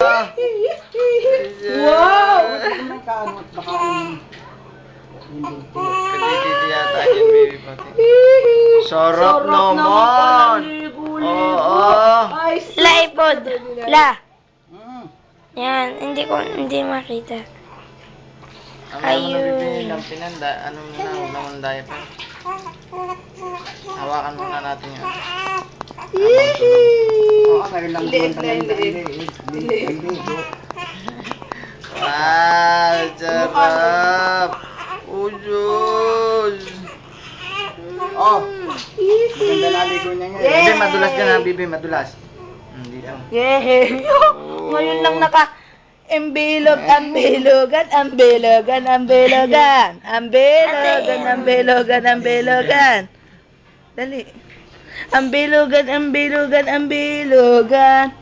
Wow! Kadididi yata yun, baby pati. Sarap naman! Oo! Ay, La, ipod. La. Yan, hindi makita. Ang naman nabibili ng pinanda, anong na, huwag naman diaper. Hawakan muna natin yan. Wow, sarap! Ujus! Oh, maganda naligo niya ngayon. Bibi, madulas ka na, Bibi, madulas. Dito. Yay! Ngayon lang Ambilog, ambilogan, ambilogan, ambilogan. Ambilogan, ambilogan, ambilogan. Dali. Ambilogan, ambilogan, ambilogan.